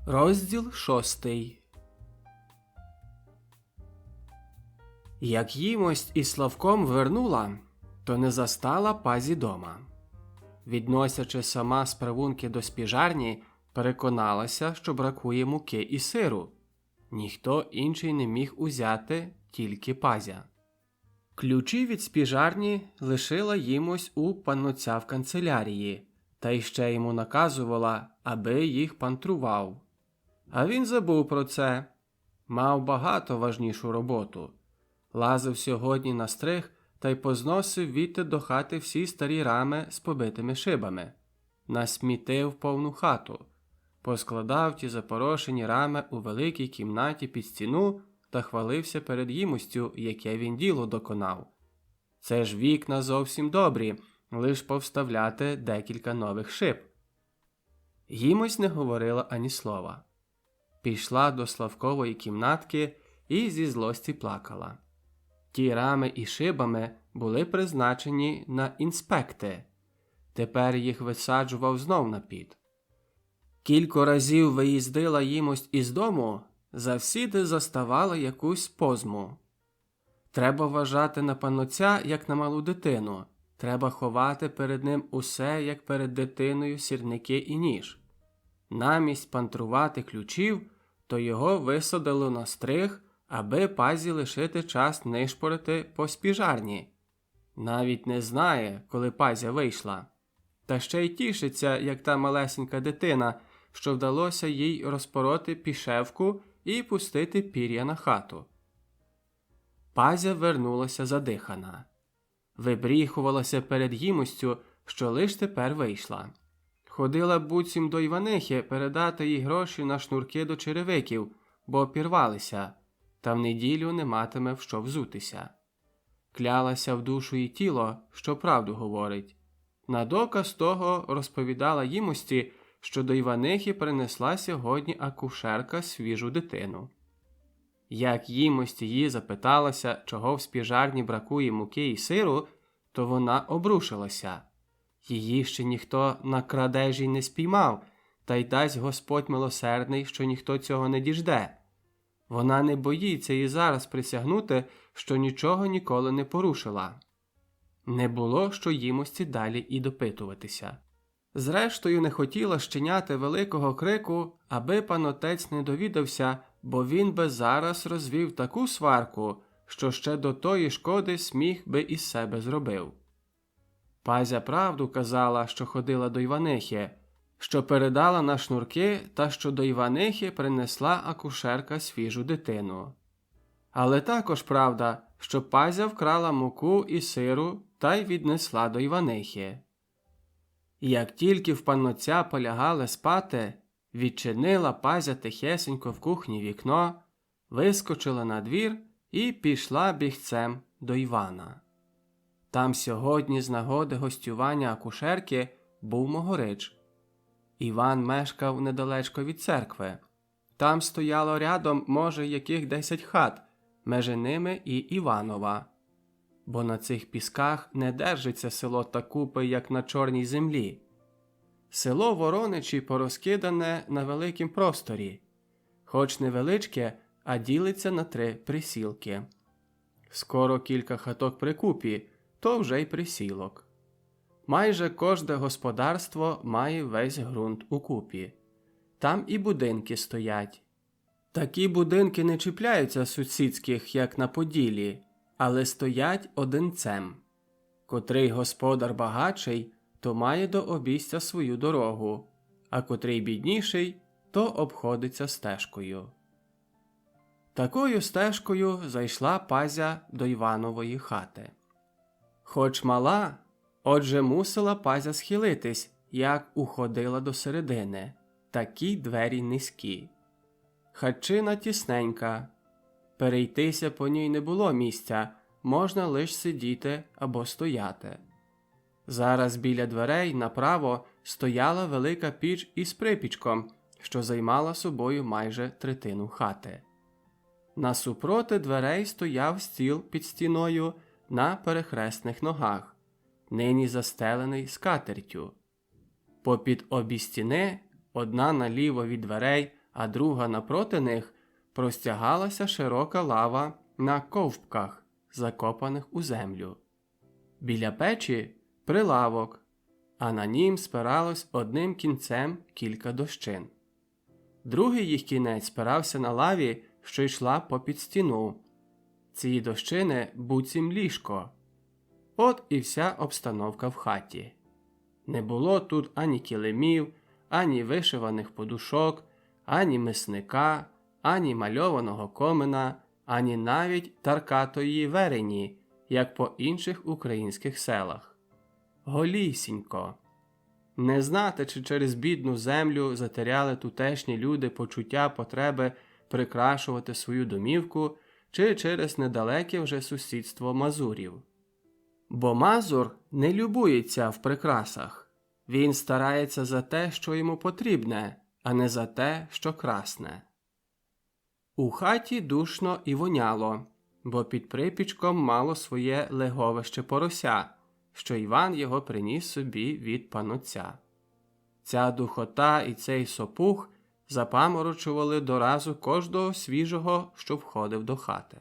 Розділ 6. Як їмость із Славком вернула, то не застала пазі дома. Відносячи сама справунки до спіжарні, переконалася, що бракує муки і сиру. Ніхто інший не міг узяти, тільки пазя. Ключі від спіжарні лишила їмось у панноця в канцелярії, та й ще йому наказувала, аби їх пантрував. А він забув про це. Мав багато важнішу роботу. Лазив сьогодні на стриг та й позносив відти до хати всі старі рами з побитими шибами. Насмітив повну хату. Поскладав ті запорошені рами у великій кімнаті під стіну та хвалився перед їмостю, яке він діло доконав. Це ж вікна зовсім добрі, лиш повставляти декілька нових шиб. Їмось не говорила ані слова. Пішла до Славкової кімнатки і зі злості плакала. Ті рами і шибами були призначені на інспекти. Тепер їх висаджував знов на піт. Кілька разів виїздила їмость із дому, завсіди заставала якусь позму. Треба вважати на панноця, як на малу дитину. Треба ховати перед ним усе, як перед дитиною, сірники і ніж. Намість пантрувати ключів, то його висадило на стриг, аби пазі лишити час нишпорити по спіжарні. Навіть не знає, коли пазя вийшла. Та ще й тішиться, як та малесенька дитина, що вдалося їй розпороти пішевку і пустити пір'я на хату. Пазя вернулася задихана. Вибріхувалася перед їмостю, що лиш тепер вийшла. Ходила буцім до Іванихи передати їй гроші на шнурки до черевиків, бо пірвалися, та в неділю не матиме в що взутися. Клялася в душу і тіло, що правду говорить. На доказ того розповідала їмості, що до Іванихи принесла сьогодні акушерка свіжу дитину. Як їмость її запиталася, чого в спіжарні бракує муки і сиру, то вона обрушилася. Її ще ніхто на крадежі не спіймав, та й дасть Господь милосердний, що ніхто цього не діжде. Вона не боїться і зараз присягнути, що нічого ніколи не порушила. Не було що їмості далі і допитуватися. Зрештою, не хотіла щиняти великого крику, аби панотець не довідався, бо він би зараз розвів таку сварку, що ще до тої шкоди сміх би із себе зробив. Пазя правду казала, що ходила до Іванихи, що передала на шнурки та що до Іванихи принесла акушерка свіжу дитину. Але також правда, що пазя вкрала муку і сиру та й віднесла до Іванихи. Як тільки в панноця полягали спати, відчинила пазя тихесенько в кухні вікно, вискочила на двір і пішла бігцем до Івана. Там сьогодні з нагоди гостювання акушерки був Могорич. Іван мешкав недалечко від церкви. Там стояло рядом, може, яких 10 хат, межи ними і Іванова. Бо на цих пісках не держиться село та купи, як на чорній землі. Село Вороничі порозкидане на великім просторі. Хоч невеличке, а ділиться на 3 присілки. Скоро кілька хаток при купі, то вже й присілок. Майже кожне господарство має весь ґрунт у купі. Там і будинки стоять. Такі будинки не чіпляються сусідських, як на Поділі, але стоять одинцем. Котрий господар багатший, то має до обійстя свою дорогу, а котрий бідніший, то обходиться стежкою. Такою стежкою зайшла пазя до Іванової хати. Хоч мала, отже мусила пазя схилитись, як уходила до середини. Такі двері низькі. Хатчина тісненька. Перейтися по ній не було місця, можна лиш сидіти або стояти. Зараз біля дверей направо стояла велика піч із припічком, що займала собою майже третину хати. Насупроти дверей стояв стіл під стіною на перехресних ногах, нині застелений скатертю. Попід обі стіни, одна наліво від дверей, а друга напроти них простягалася широка лава на ковпках, закопаних у землю. Біля печі – прилавок, а на нім спиралось одним кінцем кілька дощин. Другий їх кінець спирався на лаві, що йшла попід стіну. Ці дощини буцім ліжко. От і вся обстановка в хаті. Не було тут ані килимів, ані вишиваних подушок, ані мисника, ані мальованого комина, ані навіть таркатої верені, як по інших українських селах. Голісінько. Не знати, чи через бідну землю затеряли тутешні люди почуття потреби прикрашувати свою домівку, чи через недалеке вже сусідство мазурів. Бо мазур не любується в прикрасах. Він старається за те, що йому потрібне, а не за те, що красне. У хаті душно і воняло, бо під припічком мало своє леговище порося, що Іван його приніс собі від панотця. Ця духота і цей сопух запаморочували доразу кожного свіжого, що входив до хати.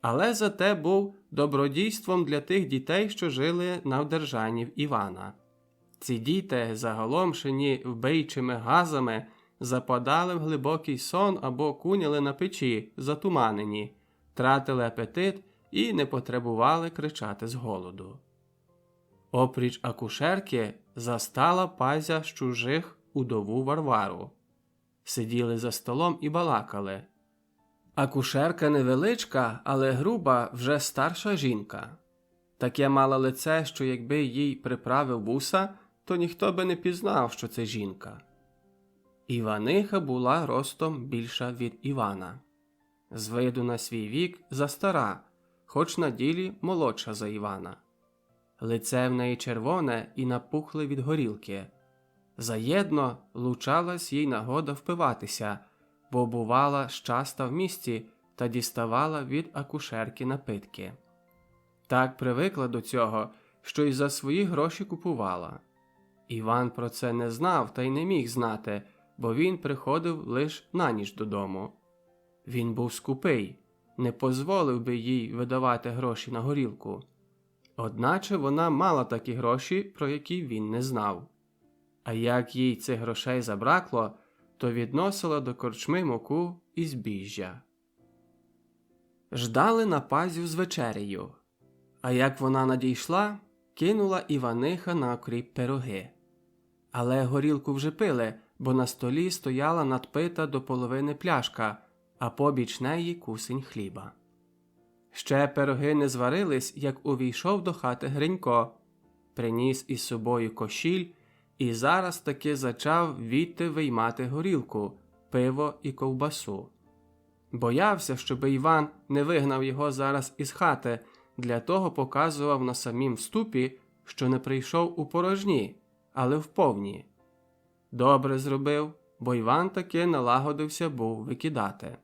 Але зате був добродійством для тих дітей, що жили на вдержанні в Івана. Ці діти, заголомшені вбийчими газами, западали в глибокий сон або куняли на печі, затуманені, тратили апетит і не потребували кричати з голоду. Опріч акушерки застала пазя з чужих удову Варвару. Сиділи за столом і балакали. Акушерка невеличка, але груба, вже старша жінка. Таке мала лице, що якби їй приправив вуса, то ніхто би не пізнав, що це жінка. Іваниха була ростом більша від Івана. З виду на свій вік застара, хоч на ділі молодша за Івана. Лице в неї червоне і напухле від горілки. Заєдно лучалась їй нагода впиватися, бо бувала щаста в місті та діставала від акушерки напитки. Так привикла до цього, що й за свої гроші купувала. Іван про це не знав та й не міг знати, бо він приходив лиш на ніч додому. Він був скупий, не позволив би їй видавати гроші на горілку. Одначе вона мала такі гроші, про які він не знав. А як їй цих грошей забракло, то відносила до корчми муку і збіжжя. Ждали на пазю з вечерею. А як вона надійшла, кинула Іваниха на окріп пироги. Але горілку вже пили, бо на столі стояла надпита до половини пляшка, а побіч неї кусень хліба. Ще пироги не зварились, як увійшов до хати Гринько, приніс із собою кошіль і зараз таки зачав відти виймати горілку, пиво і ковбасу. Боявся, щоби Іван не вигнав його зараз із хати, для того показував на самім вступі, що не прийшов у порожні, але в повні. Добре зробив, бо Іван таки налагодився був викидати.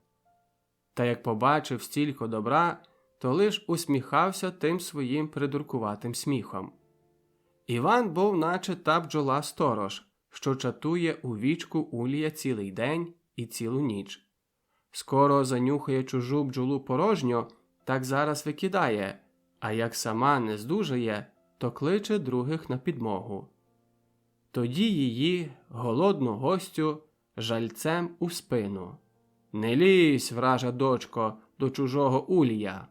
Та як побачив стільки добра, то лиш усміхався тим своїм придуркуватим сміхом. Іван був наче та бджола-сторож, що чатує у вічку улія цілий день і цілу ніч. Скоро занюхає чужу бджолу порожньо, так зараз викидає, а як сама не здужає, то кличе других на підмогу. Тоді її, голодну гостю, жальцем у спину. «Не лізь, вража дочко, до чужого улія!»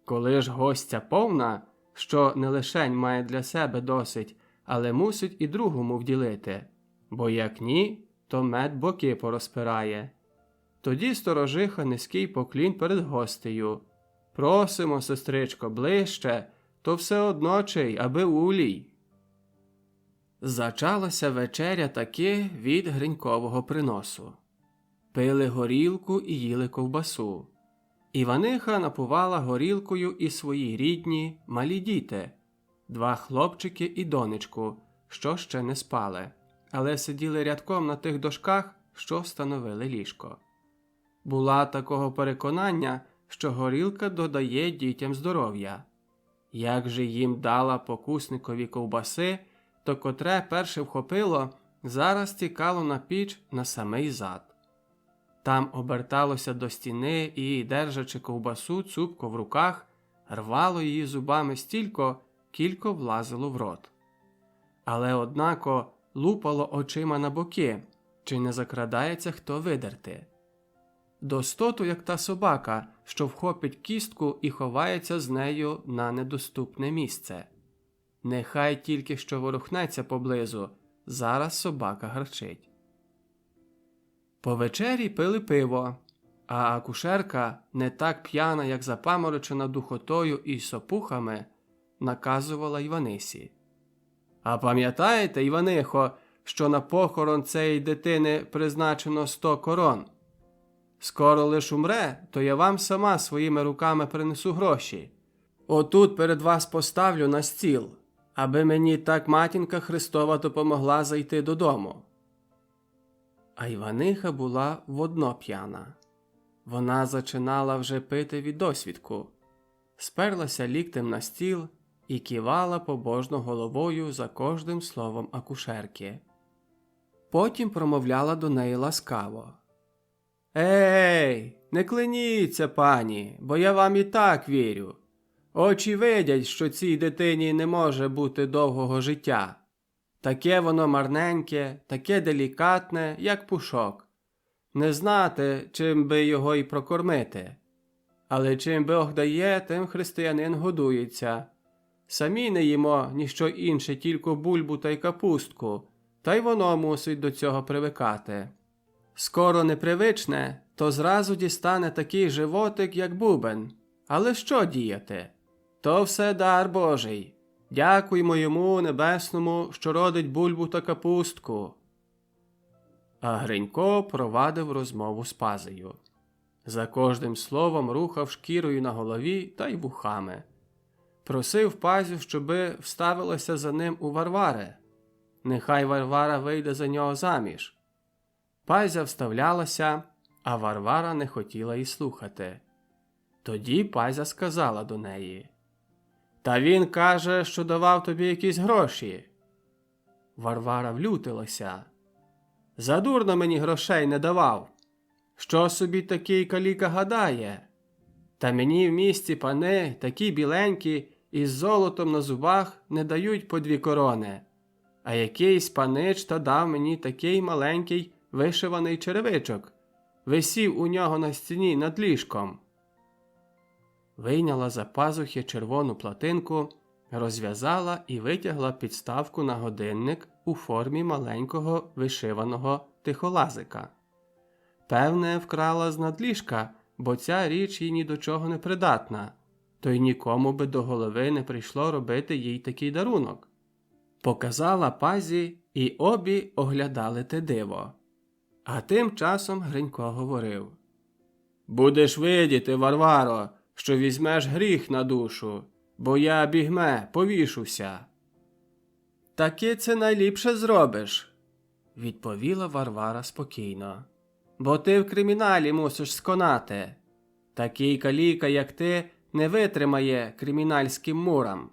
Коли ж гостя повна, що не лишень має для себе досить, але мусить і другому вділити, бо як ні, то мед боки порозпирає. Тоді сторожиха низький поклін перед гостею. «Просимо, сестричко, ближче, то все одно чий, аби улій!» Зачалася вечеря таки від Гринькового приносу. Пили горілку і їли ковбасу. Іваниха напувала горілкою і свої рідні, малі діти, 2 хлопчики і донечку, що ще не спали, але сиділи рядком на тих дошках, що становили ліжко. Була такого переконання, що горілка додає дітям здоров'я. Як же їм дала покусникові ковбаси, то котре перше вхопило, зараз тікало на піч на самий зад. Там оберталося до стіни і, держачи ковбасу цупко в руках, рвало її зубами стільки, кілько влазило в рот. Але, однако, лупало очима на боки, чи не закрадається хто видерти. Достоту, як та собака, що вхопить кістку і ховається з нею на недоступне місце. Нехай тільки що ворухнеться поблизу, зараз собака гарчить. По вечері пили пиво, а акушерка, не так п'яна, як запаморочена духотою і сопухами, наказувала Іванисі. «А пам'ятаєте, Іванихо, що на похорон цієї дитини призначено 100 корон? Скоро лиш умре, то я вам сама своїми руками принесу гроші. Отут перед вас поставлю на стіл, аби мені так матінка Христова допомогла зайти додому». А Іваниха була водно п'яна. Вона зачинала вже пити від досвідку, сперлася ліктем на стіл і кивала побожно головою за кожним словом акушерки. Потім промовляла до неї ласкаво. «Ей, не кланіться, пані, бо я вам і так вірю. Очі видять, що цій дитині не може бути довгого життя. Таке воно марненьке, таке делікатне, як пушок. Не знати, чим би його й прокормити. Але чим Бог дає, тим християнин годується. Самі не їмо ніщо інше, тільки бульбу та й капустку, та й воно мусить до цього привикати. Скоро непривичне, то зразу дістане такий животик, як бубен. Але що діяти? То все дар Божий. Дякуймо йому небесному, що родить бульбу та капустку». А Гринько провадив розмову з Пазею. За кожним словом рухав шкірою на голові та й вухами. Просив Пазю, щоби вставилася за ним у Варвари. Нехай Варвара вийде за нього заміж. Пазя вставлялася, а Варвара не хотіла й слухати. Тоді Пазя сказала до неї: «Та він каже, що давав тобі якісь гроші». Варвара влютилася. «Задурно мені грошей не давав. Що собі такий каліка гадає? Та мені в місті пани, такі біленькі, із золотом на зубах, не дають по 2 корони. А якийсь панич та дав мені такий маленький вишиваний черевичок. Висів у нього на стіні над ліжком». Вийняла за пазухи червону платинку, розв'язала і витягла підставку на годинник у формі маленького вишиваного тихолазика. Певне, вкрала з надліжка, бо ця річ їй ні до чого не придатна, то й нікому би до голови не прийшло робити їй такий дарунок. Показала Пазі, і обі оглядали те диво. А тим часом Гринько говорив: «Будеш видіти, Варваро, що візьмеш гріх на душу, бо я, бігме, повішуся». «Таки це найліпше зробиш», – відповіла Варвара спокійно. «Бо ти в криміналі мусиш сконати. Такий каліка, як ти, не витримає кримінальським мурам».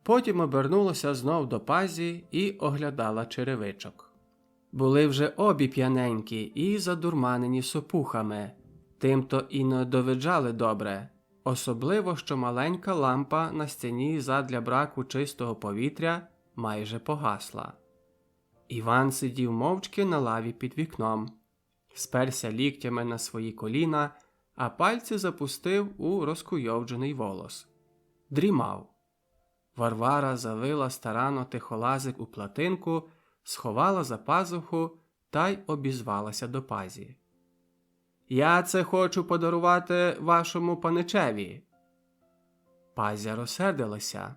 Потім обернулася знов до Пазі і оглядала черевичок. Були вже обі п'яненькі і задурманені сопухами, тим-то і не довиджали добре, особливо, що маленька лампа на стіні задля браку чистого повітря майже погасла. Іван сидів мовчки на лаві під вікном, сперся ліктями на свої коліна, а пальці запустив у розкуйовджений волос. Дрімав. Варвара завила старанно тихолазик у платинку, сховала за пазуху та й обізвалася до Пазі: «Я це хочу подарувати вашому паничеві». Пазя розсердилася.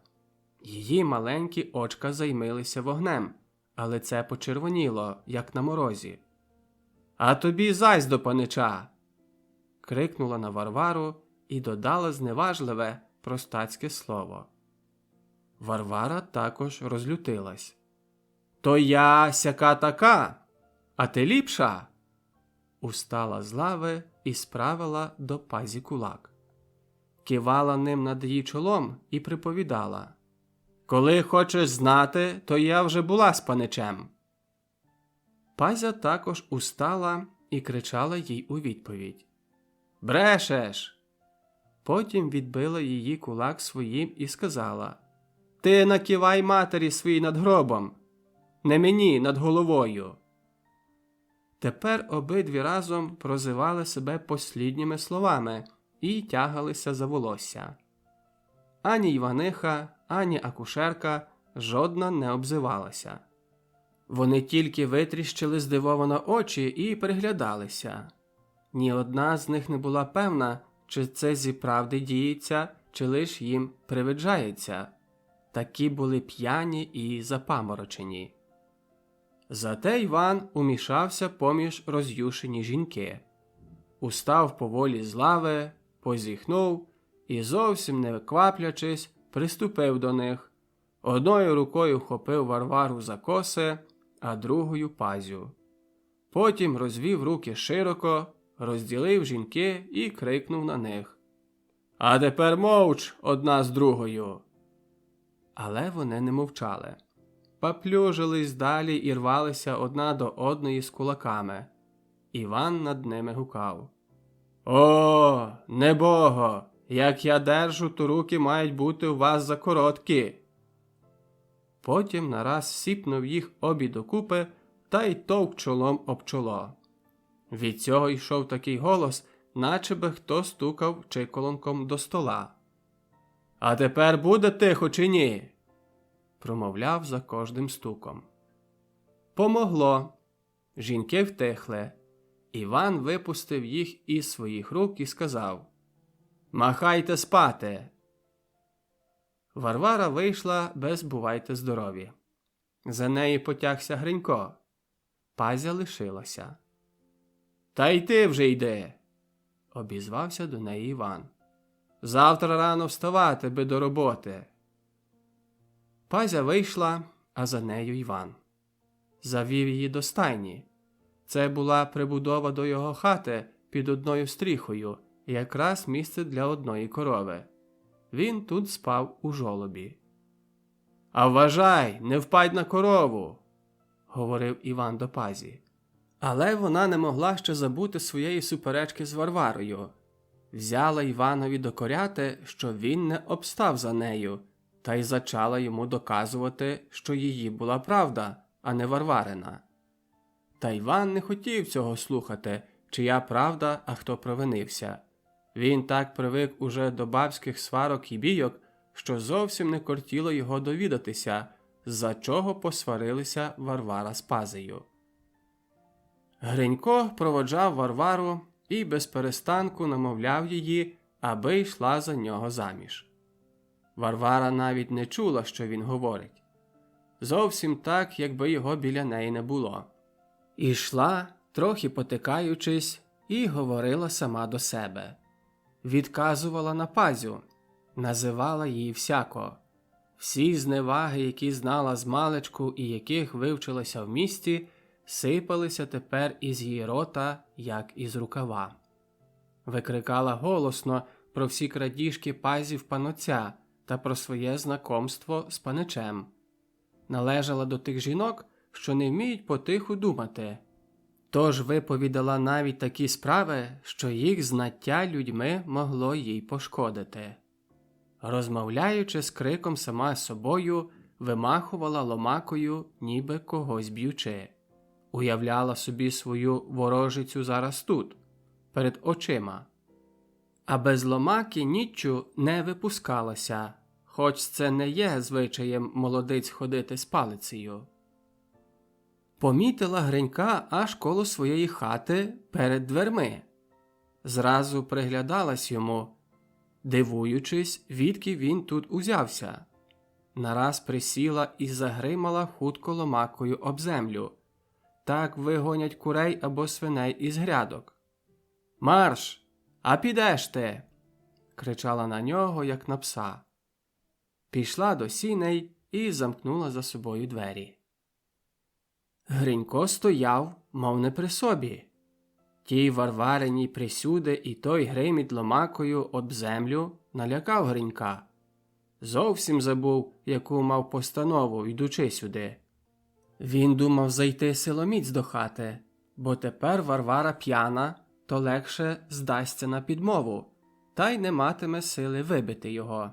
Її маленькі очка займилися вогнем, а лице почервоніло, як на морозі. «А тобі зась до панича!» – крикнула на Варвару і додала зневажливе простацьке слово. Варвара також розлютилась. «То я сяка така, а ти ліпша!» Устала з лави і справила до Пазі кулак. Кивала ним над її чолом і приповідала: «Коли хочеш знати, то я вже була з паничем». Пазя також устала і кричала їй у відповідь: «Брешеш!» Потім відбила її кулак своїм і сказала: «Ти накивай матері своїй над гробом, не мені над головою!» Тепер обидві разом прозивали себе послідніми словами і тягалися за волосся. Ані Іваниха, ані акушерка жодна не обзивалася. Вони тільки витріщили здивовано очі і приглядалися. Ні одна з них не була певна, чи це зіправди діється, чи лиш їм привиджається. Такі були п'яні і запаморочені. Зате Іван умішався поміж роз'юшені жінки. Устав поволі з лави, позіхнув і, зовсім не кваплячись, приступив до них. Одною рукою вхопив Варвару за коси, а другою Пазю. Потім розвів руки широко, розділив жінки і крикнув на них: «А тепер мовч одна з другою!» Але вони не мовчали. Поплюжились далі і рвалися одна до одної з кулаками. Іван над ними гукав: «О, небого! Як я держу, то руки мають бути у вас закороткі!» Потім нараз сіпнув їх обі докупи та й товк чолом об чоло. Від цього йшов такий голос, наче би хто стукав чиколонком до стола. «А тепер буде тихо чи ні?» промовляв за кожним стуком. Помогло. Жінки втихли. Іван випустив їх із своїх рук і сказав: «Махайте спати!» Варвара вийшла без «бувайте здорові». За нею потягся Гринько. Пазя лишилася. «Та й ти вже йди!» обізвався до неї Іван. «Завтра рано вставати би до роботи!» Пазя вийшла, а за нею Іван. Завів її до стайні. Це була прибудова до його хати під одною стріхою, якраз місце для одної корови. Він тут спав у жолобі. «А вважай, не впадь на корову!» – говорив Іван до Пазі. Але вона не могла ще забути своєї суперечки з Варварою. Взяла Іванові докоряти, що він не обстав за нею, та й зачала йому доказувати, що її була правда, а не Варварина. Та Іван не хотів цього слухати, чия правда, а хто провинився. Він так привик уже до бабських сварок і бійок, що зовсім не кортіло його довідатися, за чого посварилися Варвара з Пазею. Гринько проводжав Варвару і безперестанку намовляв її, аби йшла за нього заміж. Варвара навіть не чула, що він говорить. Зовсім так, якби його біля неї не було. Ішла, трохи потикаючись, і говорила сама до себе. Відказувала на Пазю, називала її всяко. Всі зневаги, які знала змалечку і яких вивчилася в місті, сипалися тепер із її рота, як із рукава. Викрикала голосно про всі крадіжки Пазів панотця та про своє знакомство з паничем. Належала до тих жінок, що не вміють потиху думати. Тож виповідала навіть такі справи, що їх знаття людьми могло їй пошкодити. Розмовляючи з криком сама з собою, вимахувала ломакою, ніби когось б'ючи. Уявляла собі свою ворожицю зараз тут, перед очима. А без ломаки ніччю не випускалася, хоч це не є звичаєм молодиць ходити з палицею. Помітила Гринька аж коло своєї хати перед дверми. Зразу приглядалась йому, дивуючись, відки він тут узявся. Нараз присіла і загримала хутко ломакою об землю. Так вигонять курей або свиней із грядок. «Марш! А підеш ти!» – кричала на нього, як на пса. Пішла до сіней і замкнула за собою двері. Гринько стояв, мов не при собі. Тій Варвариній присюди і той гриміт ломакою об землю налякав Гринька. Зовсім забув, яку мав постанову, йдучи сюди. Він думав зайти силоміць до хати, бо тепер Варвара п'яна, то легше здасться на підмову, та й не матиме сили вибити його.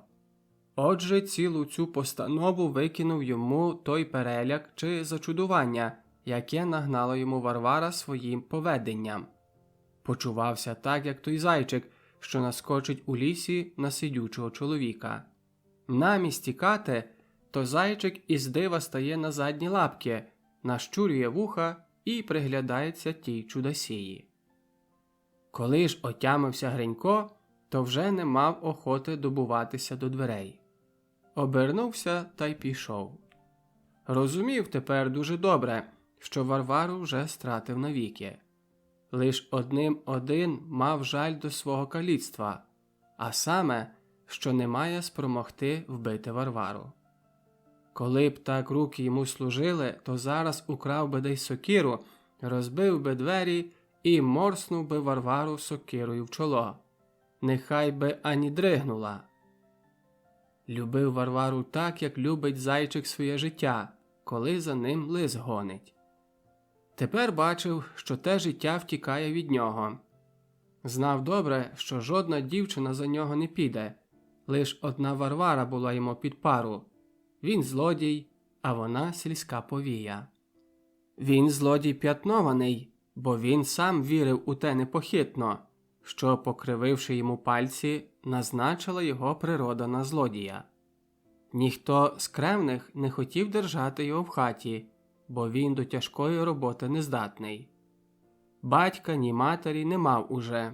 Отже, цілу цю постанову викинув йому той переляк чи зачудування, яке нагнало йому Варвара своїм поведенням. Почувався так, як той зайчик, що наскочить у лісі на сидючого чоловіка. Намість тікати, то зайчик із дива стає на задні лапки, нащурює вуха і приглядається тій чудосії. Коли ж отямився Гринько, то вже не мав охоти добуватися до дверей. Обернувся та й пішов. Розумів тепер дуже добре, що Варвару вже стратив навіки. Лиш одним один мав жаль до свого каліцтва, а саме, що не має спромогти вбити Варвару. Коли б так руки йому служили, то зараз украв би десь сокиру, розбив би двері і морснув би Варвару сокирою в чоло. Нехай би ані дригнула. Любив Варвару так, як любить зайчик своє життя, коли за ним лис гонить. Тепер бачив, що те життя втікає від нього. Знав добре, що жодна дівчина за нього не піде, лиш одна Варвара була йому під пару. Він злодій, а вона сільська повія. Він злодій п'ятнований, бо він сам вірив у те непохитно, що, покрививши йому пальці, назначила його природа на злодія. Ніхто з кревних не хотів держати його в хаті, бо він до тяжкої роботи нездатний. Батька ні матері не мав уже.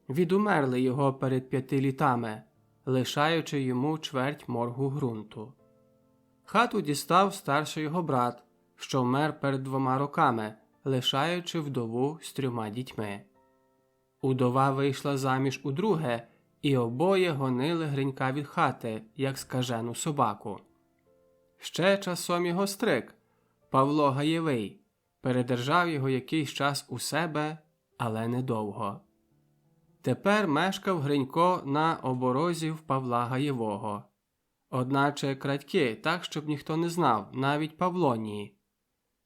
Відумерли його перед 5 літами, лишаючи йому чверть моргу ґрунту. Хату дістав старший його брат, що вмер перед 2 роками, лишаючи вдову з 3 дітьми. Удова вийшла заміж удруге, і обоє гонили Гринька від хати, як скажену собаку. Ще часом його стрик, Павло Гаєвий, передержав його якийсь час у себе, але недовго. Тепер мешкав Гринько на оборозі в Павла Гаєвого. Одначе крадьки, так, щоб ніхто не знав, навіть Павлонії.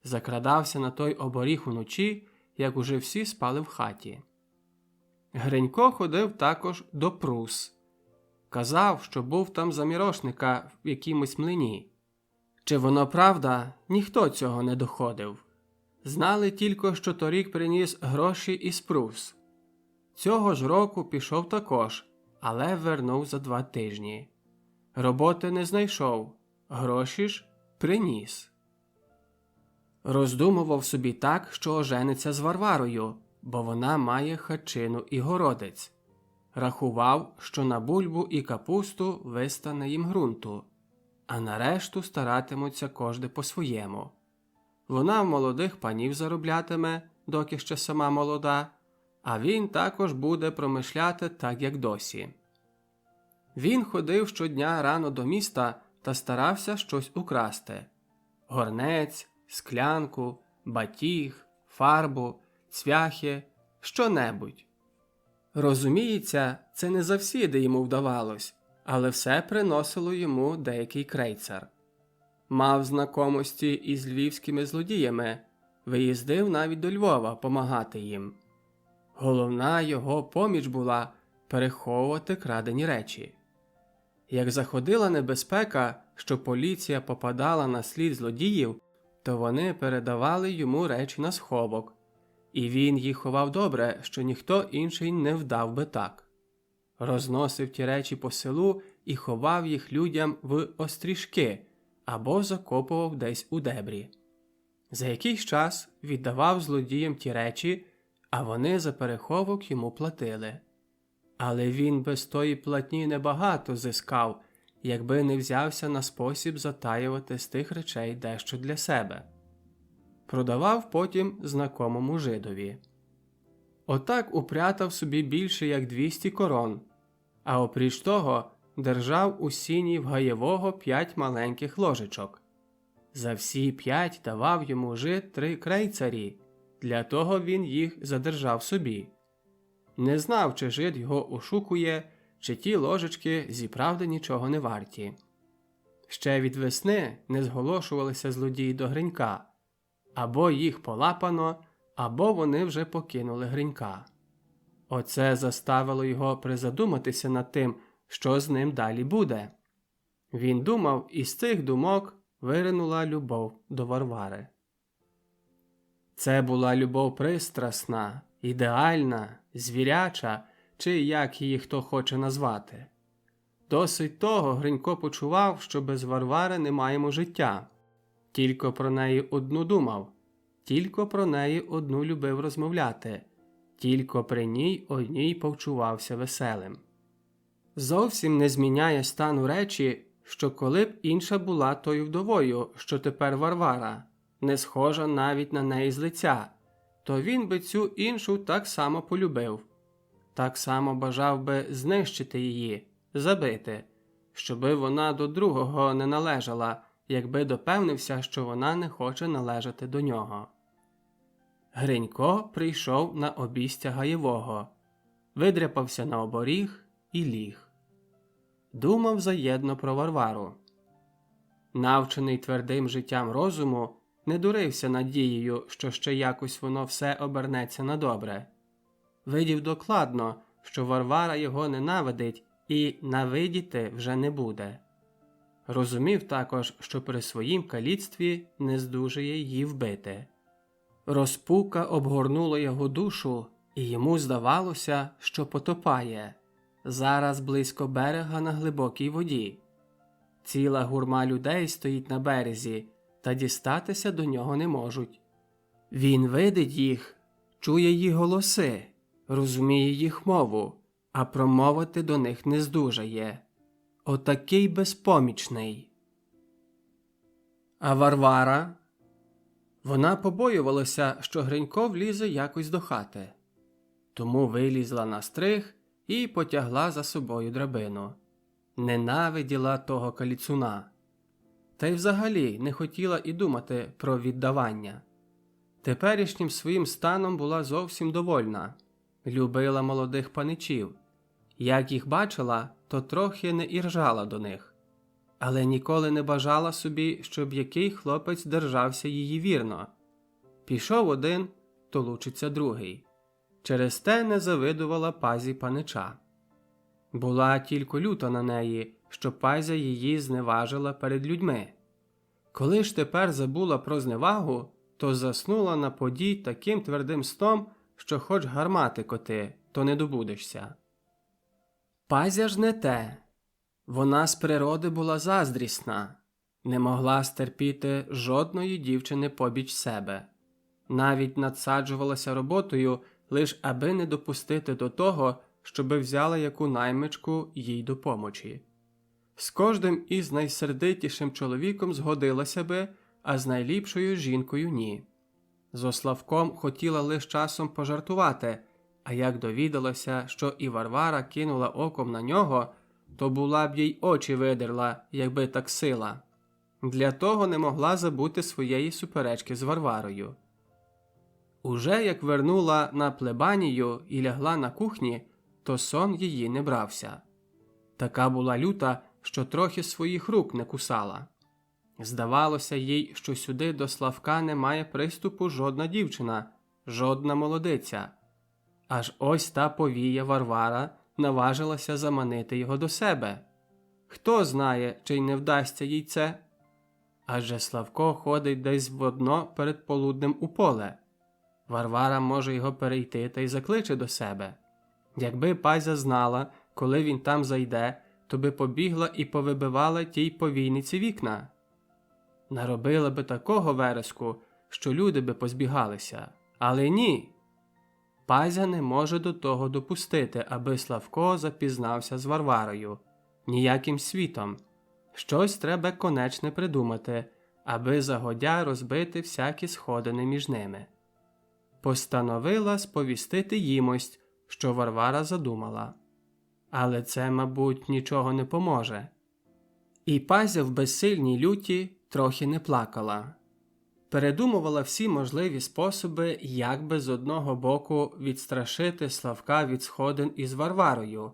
Закрадався на той оборіг уночі, як уже всі спали в хаті. Гринько ходив також до Прус. Казав, що був там замірошника в якимось млині. Чи воно правда, ніхто цього не доходив. Знали тільки, що торік приніс гроші із Прус. Цього ж року пішов також, але вернув за 2 тижні. Роботи не знайшов, гроші ж приніс. Роздумував собі так, що ожениться з Варварою, бо вона має хатчину і городець. Рахував, що на бульбу і капусту вистане їм ґрунту, а на решту старатимуться кожде по-своєму. Вона в молодих панів зароблятиме, доки ще сама молода, а він також буде промишляти так, як досі. Він ходив щодня рано до міста та старався щось украсти. Горнець, склянку, батіг, фарбу, цвяхи, що-небудь. Розуміється, це не завсіди йому вдавалось, але все приносило йому деякий крейцар. Мав знакомості із львівськими злодіями, виїздив навіть до Львова помагати їм. Головна його поміч була переховувати крадені речі. Як заходила небезпека, що поліція попадала на слід злодіїв, то вони передавали йому речі на сховок, і він їх ховав добре, що ніхто інший не вдав би так. Розносив ті речі по селу і ховав їх людям в острішки або закопував десь у дебрі. За якийсь час віддавав злодіям ті речі, а вони за переховок йому платили. Але він без тої платні небагато зискав, якби не взявся на спосіб затаювати з тих речей дещо для себе. Продавав потім знакомому жидові. Отак упрятав собі більше як 200 корон, а опріч того держав у сіні в Гаєвого 5 маленьких ложечок. За всі 5 давав йому жид 3 крейцарі, для того він їх задержав собі. Не знав, чи жид його ошукує, чи ті ложечки зіправди нічого не варті. Ще від весни не зголошувалися злодії до Гринька. Або їх полапано, або вони вже покинули Гринька. Оце заставило його призадуматися над тим, що з ним далі буде. Він думав, і з цих думок виринула любов до Варвари. Це була любов пристрасна, ідеальна, звіряча, чи як її хто хоче назвати. Досить того Гринько почував, що без Варвари не маємо життя. Тільки про неї одну думав, тільки про неї одну любив розмовляти, тільки при ній одній повчувався веселим. Зовсім не зміняє стану речі, що коли б інша була тою вдовою, що тепер Варвара, не схожа навіть на неї з лиця, то він би цю іншу так само полюбив. Так само бажав би знищити її, забити, щоби вона до другого не належала, якби допевнився, що вона не хоче належати до нього. Гринько прийшов на обістя Гаєвого, видряпався на оборіг і ліг. Думав заєдно про Варвару. Навчений твердим життям розуму, не дурився надією, що ще якось воно все обернеться на добре. Видів докладно, що Варвара його ненавидить і навидіти вже не буде. Розумів також, що при своїм каліцтві не здужує її вбити. Розпука обгорнула його душу, і йому здавалося, що потопає. Зараз близько берега на глибокій воді. Ціла гурма людей стоїть на березі, та дістатися до нього не можуть. Він видить їх, чує їх голоси, розуміє їх мову, а промовити до них не здужає. Отакий безпомічний. А Варвара? Вона побоювалася, що Гринько влізе якось до хати. Тому вилізла на стриг і потягла за собою драбину. Ненавиділа того каліцуна. Та й взагалі не хотіла і думати про віддавання. Теперішнім своїм станом була зовсім довольна. Любила молодих паничів. Як їх бачила, то трохи не іржала до них. Але ніколи не бажала собі, щоб який хлопець держався її вірно. Пішов один, то лучиться другий. Через те не завидувала пазі панича. Була тільки люта на неї, що пазя її зневажила перед людьми. Коли ж тепер забула про зневагу, то заснула на поді таким твердим сном, що хоч гармати коти, то не добудешся. Пазя ж не те. Вона з природи була заздрісна, не могла стерпіти жодної дівчини побіч себе. Навіть надсаджувалася роботою, лиш аби не допустити до того, щоби взяла яку наймичку їй до помочі. З кожним із найсердитішим чоловіком згодилася би, а з найліпшою жінкою ні. З Ославком хотіла лиш часом пожартувати, а як довідалася, що і Варвара кинула оком на нього, то була б їй очі видерла, якби так сила. Для того не могла забути своєї суперечки з Варварою. Уже як вернула на плебанію і лягла на кухні, то сон її не брався. Така була люта, що трохи своїх рук не кусала. Здавалося їй, що сюди до Славка не має приступу жодна дівчина, жодна молодиця. Аж ось та повія Варвара наважилася заманити його до себе. Хто знає, чи й не вдасться їй це? Адже Славко ходить десь водно перед полуднем у поле. Варвара може його перейти та й закличе до себе. Якби пазя знала, коли він там зайде, то би побігла і повибивала тій повійниці вікна. Наробила би такого вереску, що люди би позбігалися. Але ні. Пазя не може до того допустити, аби Славко запізнався з Варварою. Ніяким світом. Щось треба конечне придумати, аби загодя розбити всякі сходини між ними. Постановила сповістити їмось, що Варвара задумала. Але це, мабуть, нічого не поможе. І пазя в безсильній люті трохи не плакала. Передумувала всі можливі способи, як би з одного боку відстрашити Славка від сходин із Варварою,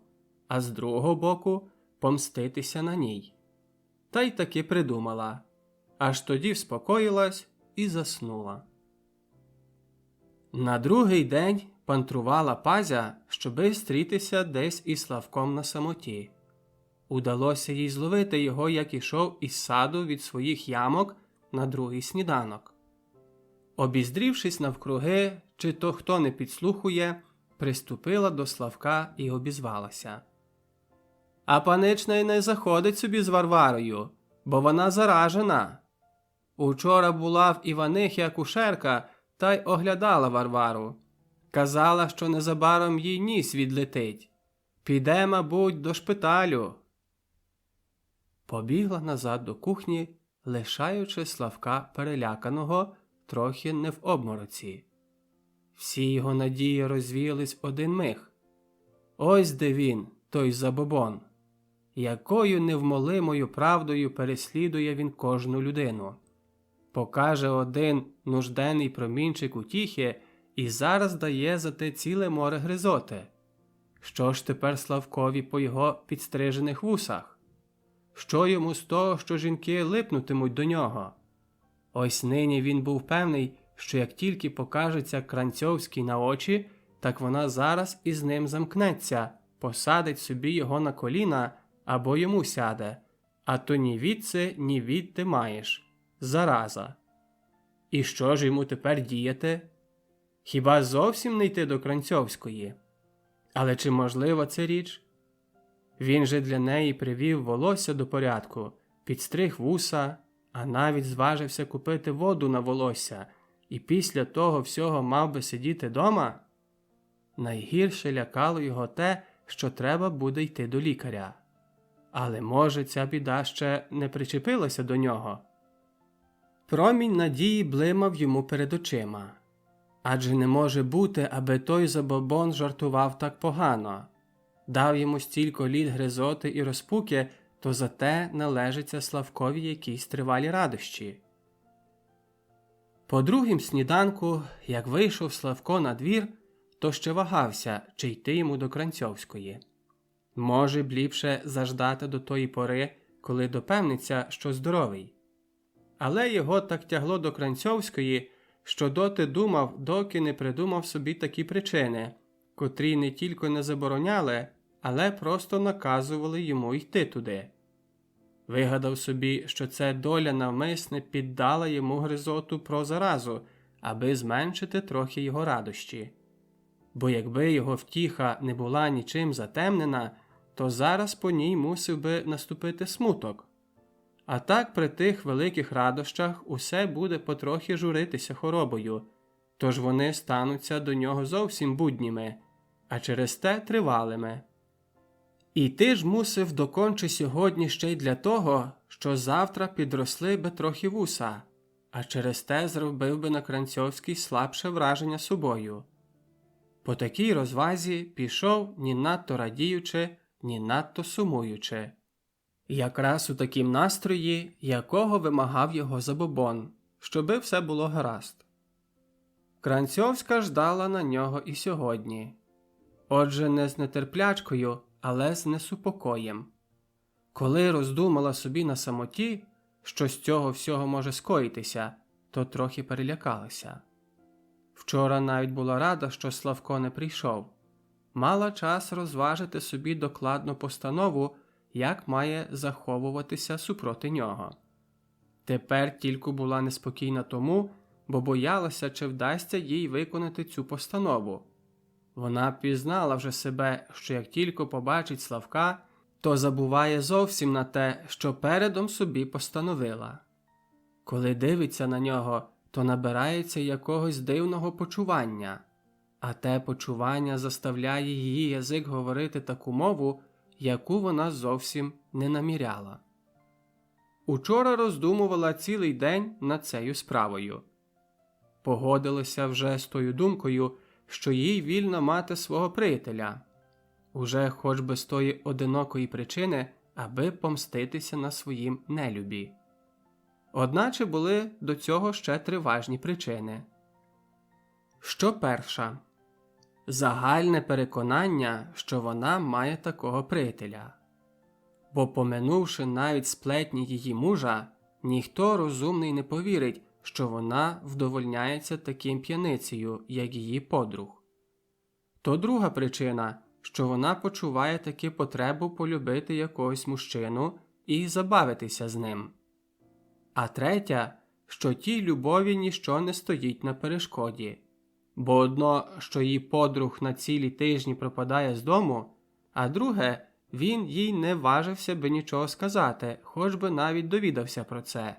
а з другого боку помститися на ній. Та й таки придумала. Аж тоді вспокоїлась і заснула. На другий день пантрувала Пазя, щоби стрітися десь із Славком на самоті. Удалося їй зловити його, як ішов із саду від своїх ямок на другий сніданок. Обіздрівшись навкруги, чи то хто не підслухує, приступила до Славка і обізвалася. «А панична й не заходить собі з Варварою, бо вона заражена. Учора була в Іванихі акушерка та й оглядала Варвару. Казала, що незабаром їй ніс відлетить. Піде, мабуть, до шпиталю». Побігла назад до кухні, лишаючи Славка переляканого, трохи не в обмороці. Всі його надії розвіялись в один миг. Ось де він, той забобон. Якою невмолимою правдою переслідує він кожну людину. Покаже один нужденний промінчик утіхи і зараз дає за те ціле море гризоти. Що ж тепер Славкові по його підстрижених вусах? Що йому з того, що жінки липнутимуть до нього? Ось нині він був певний, що як тільки покажеться Кранцьовський на очі, так вона зараз із ним замкнеться, посадить собі його на коліна або йому сяде, а то ні відси, ні відти маєш. Зараза. І що ж йому тепер діяти? Хіба зовсім не йти до Кранцьовської? Але чи можлива це річ? Він же для неї привів волосся до порядку, підстриг вуса, а навіть зважився купити воду на волосся, і після того всього мав би сидіти дома? Найгірше лякало його те, що треба буде йти до лікаря. Але, може, ця біда ще не причепилася до нього? Промінь надії блимав йому перед очима. Адже не може бути, аби той забобон жартував так погано. Дав йому стільки літ гризоти і розпуки, то за те належиться Славкові якісь тривалі радощі. По другім сніданку, як вийшов Славко на двір, то ще вагався, чи йти йому до Кранцьовської. Може б ліпше заждати до тої пори, коли допевниться, що здоровий. Але його так тягло до Кранцьовської, що доти думав, доки не придумав собі такі причини, котрі не тільки не забороняли, але просто наказували йому йти туди. Вигадав собі, що це доля навмисне піддала йому гризоту про заразу, аби зменшити трохи його радощі. Бо якби його втіха не була нічим затемнена, то зараз по ній мусив би наступити смуток. А так при тих великих радощах усе буде потрохи журитися хоробою, тож вони стануться до нього зовсім будніми, а через те тривалими. І ти ж мусив докончи сьогодні ще й для того, що завтра підросли би трохи вуса, а через те зробив би на Кранцьовський слабше враження собою. По такій розвазі пішов ні надто радіючи, ні надто сумуючи. Якраз у такім настрої, якого вимагав його забобон, щоби все було гаразд. Кранцьовська ждала на нього і сьогодні. Отже, не з нетерплячкою, але з несупокоєм. Коли роздумала собі на самоті, що з цього всього може скоїтися, то трохи перелякалася. Вчора навіть була рада, що Славко не прийшов. Мала час розважити собі докладну постанову, як має заховуватися супроти нього. Тепер тільки була неспокійна тому, бо боялася, чи вдасться їй виконати цю постанову. Вона пізнала вже себе, що як тільки побачить Славка, то забуває зовсім на те, що передом собі постановила. Коли дивиться на нього, то набирається якогось дивного почування, а те почування заставляє її язик говорити таку мову, яку вона зовсім не наміряла. Учора роздумувала цілий день над цією справою. Погодилася вже з тою думкою, що їй вільно мати свого приятеля, уже хоч би з тої одинокої причини, аби помститися на своїм нелюбі. Одначе були до цього ще три важні причини. Що перша? Загальне переконання, що вона має такого приятеля. Бо, поминувши навіть сплетні її мужа, ніхто розумний не повірить, що вона вдовольняється таким п'яницею, як її подруг. То друга причина, що вона почуває таки потребу полюбити якогось мужчину і забавитися з ним. А третя, що тій любові ніщо не стоїть на перешкоді. Бо одно, що її подруг на цілі тижні пропадає з дому, а друге, він їй не важився би нічого сказати, хоч би навіть довідався про це.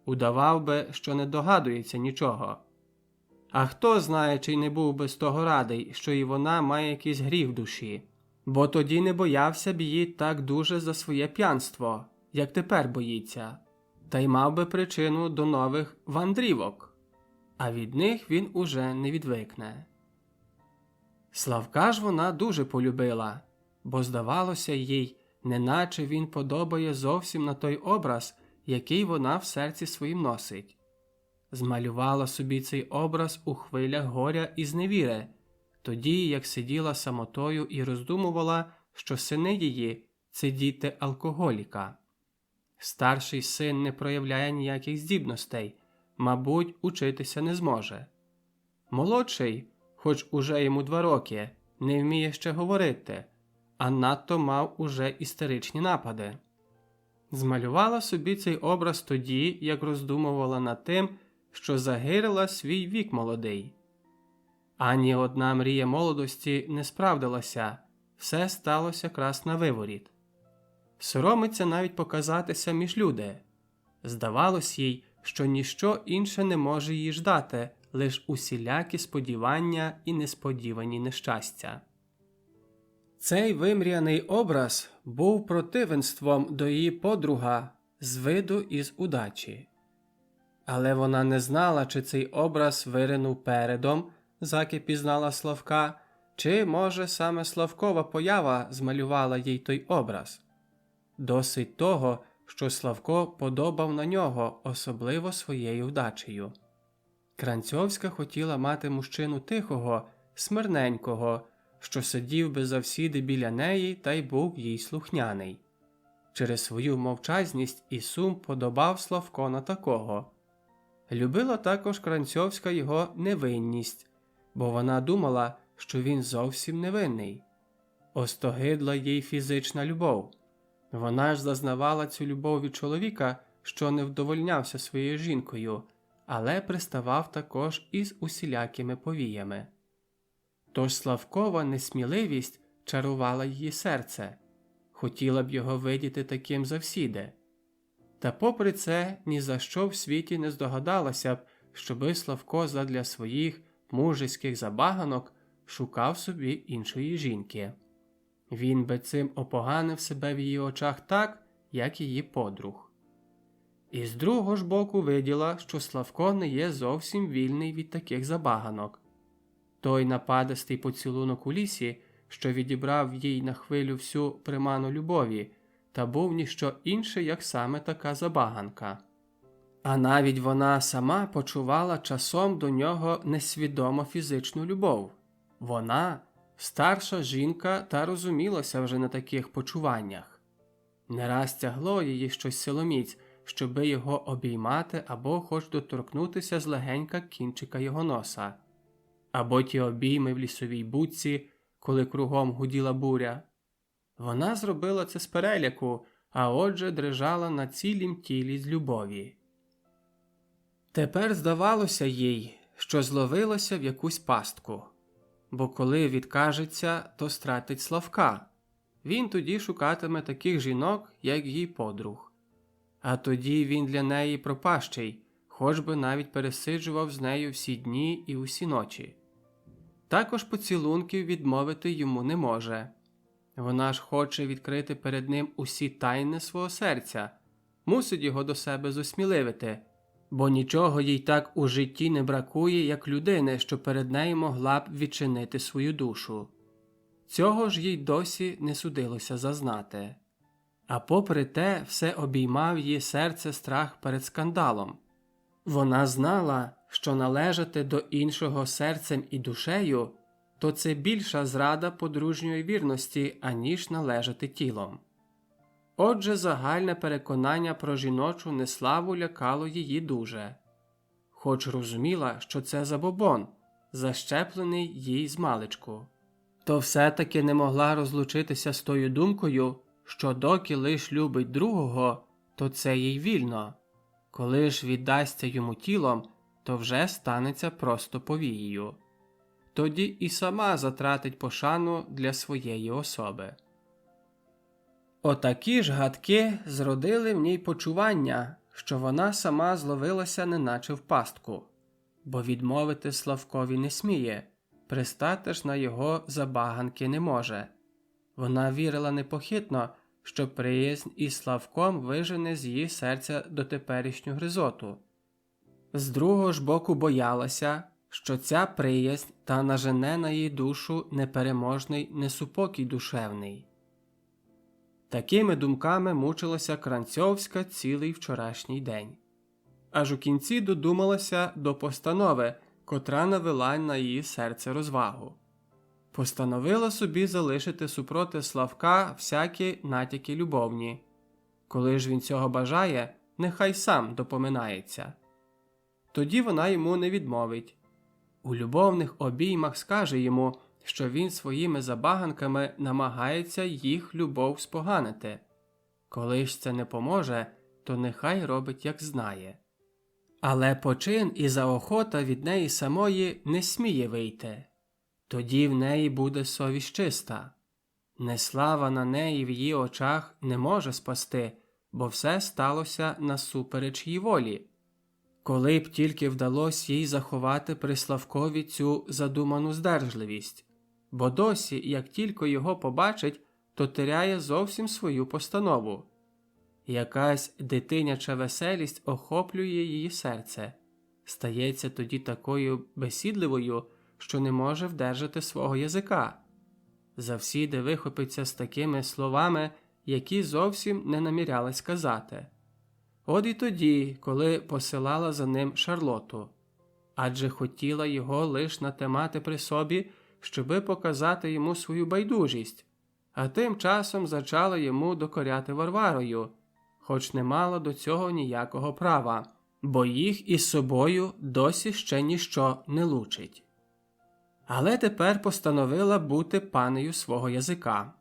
Удавав би, що не догадується нічого. А хто знає, чи й не був би з того радий, що і вона має якийсь гріх в душі, бо тоді не боявся б її так дуже за своє п'янство, як тепер боїться, та й мав би причину до нових вандрівок, а від них він уже не відвикне. Славка ж вона дуже полюбила, бо здавалося їй, неначе він подобає зовсім на той образ, який вона в серці своїм носить. Змалювала собі цей образ у хвилях горя і зневіри, тоді, як сиділа самотою і роздумувала, що сини її – це діти алкоголіка. Старший син не проявляє ніяких здібностей, мабуть, учитися не зможе. Молодший, хоч уже йому 2 роки, не вміє ще говорити, а надто мав уже істеричні напади. Змалювала собі цей образ тоді, як роздумувала над тим, що загирила свій вік молодий. Ані одна мрія молодості не справдилася, все сталося крас на виворіт. Соромиться навіть показатися між люди. Здавалось їй, що ніщо інше не може її ждати, лиш усілякі сподівання і несподівані нещастя. Цей вимріяний образ був противенством до її подруга з виду і з удачі. Але вона не знала, чи цей образ виринув передом, заки пізнала Славка, чи, може, саме Славкова поява змалювала їй той образ. Досить того, що Славко подобав на нього, особливо своєю вдачею. Кранцьовська хотіла мати мужчину тихого, смирненького, що сидів би завсіди біля неї та й був їй слухняний. Через свою мовчазність і сум подобав Славко на такого. Любила також Кранцьовська його невинність, бо вона думала, що він зовсім невинний. Остогидла їй фізична любов. Вона ж зазнавала цю любов від чоловіка, що не вдовольнявся своєю жінкою, але приставав також із усілякими повіями. Тож Славкова несміливість чарувала її серце, хотіла б його видіти таким завсіди. Та попри це ні за що в світі не здогадалася б, щоби Славко задля своїх мужицьких забаганок шукав собі іншої жінки. Він би цим опоганив себе в її очах так, як її подруг. І з другого ж боку виділа, що Славко не є зовсім вільний від таких забаганок. Той нападистий поцілунок у лісі, що відібрав їй на хвилю всю приману любові, та був ніщо інше, як саме така забаганка. А навіть вона сама почувала часом до нього несвідомо фізичну любов. Вона, старша жінка, та розумілася вже на таких почуваннях. Не раз тягло її щось силоміць, щоби його обіймати або хоч доторкнутися злегенька кінчика його носа. Або ті обійми в лісовій будці, коли кругом гуділа буря. Вона зробила це з переляку, а отже дрижала на цілім тілі з любові. Тепер здавалося їй, що зловилася в якусь пастку, бо коли відкажеться, то стратить Славка. Він тоді шукатиме таких жінок, як її подруг. А тоді він для неї пропащий, хоч би навіть пересиджував з нею всі дні і усі ночі. Також поцілунків відмовити йому не може. Вона ж хоче відкрити перед ним усі тайни свого серця, мусить його до себе зосміливити, бо нічого їй так у житті не бракує, як людини, що перед нею могла б відчинити свою душу. Цього ж їй досі не судилося зазнати. А попри те, все обіймав її серце страх перед скандалом. Вона знала, що належати до іншого серцем і душею – то це більша зрада подружньої вірності, аніж належати тілом. Отже, загальне переконання про жіночу неславу лякало її дуже. хоч розуміла, що це забобон, защеплений їй змалечку. То все-таки не могла розлучитися з тою думкою, що доки лиш любить другого, то це їй вільно. Коли ж віддасться йому тілом, то вже станеться просто повією. Тоді і сама затратить пошану для своєї особи. Отакі ж гадки зродили в ній почування, що вона сама зловилася неначе в пастку, бо відмовити Славкові не сміє, пристати ж на його забаганки не може. Вона вірила непохитно, що приязнь із Славком вижене з її серця дотеперішню гризоту. З другого ж боку боялася, що ця приязнь та нажене на її душу непереможний несупокій душевний. Такими думками мучилася Кранцьовська цілий вчорашній день. Аж у кінці додумалася до постанови, котра навела на її серце розвагу. Постановила собі залишити супроти Славка всякі натяки любовні. Коли ж він цього бажає, нехай сам допоминається. Тоді вона йому не відмовить. У любовних обіймах скаже йому, що він своїми забаганками намагається їх любов споганити. Коли ж це не поможе, то нехай робить, як знає. Але почин і заохота від неї самої не сміє вийти. Тоді в неї буде совість чиста. Неслава на неї в її очах не може спасти, бо все сталося насупереч її волі. Коли б тільки вдалося їй заховати при Славкові цю задуману здержливість, бо досі, як тільки його побачить, то теряє зовсім свою постанову. Якась дитиняча веселість охоплює її серце, стається тоді такою безсідливою, що не може вдержати свого язика. Завсіди вихопиться з такими словами, які зовсім не намірялась казати. От і тоді, коли посилала за ним Шарлоту. Адже хотіла його лиш натимати при собі, щоби показати йому свою байдужість, а тим часом зачала йому докоряти Варварою, хоч не мала до цього ніякого права, бо їх із собою досі ще ніщо не лучить. Але тепер постановила бути панею свого язика.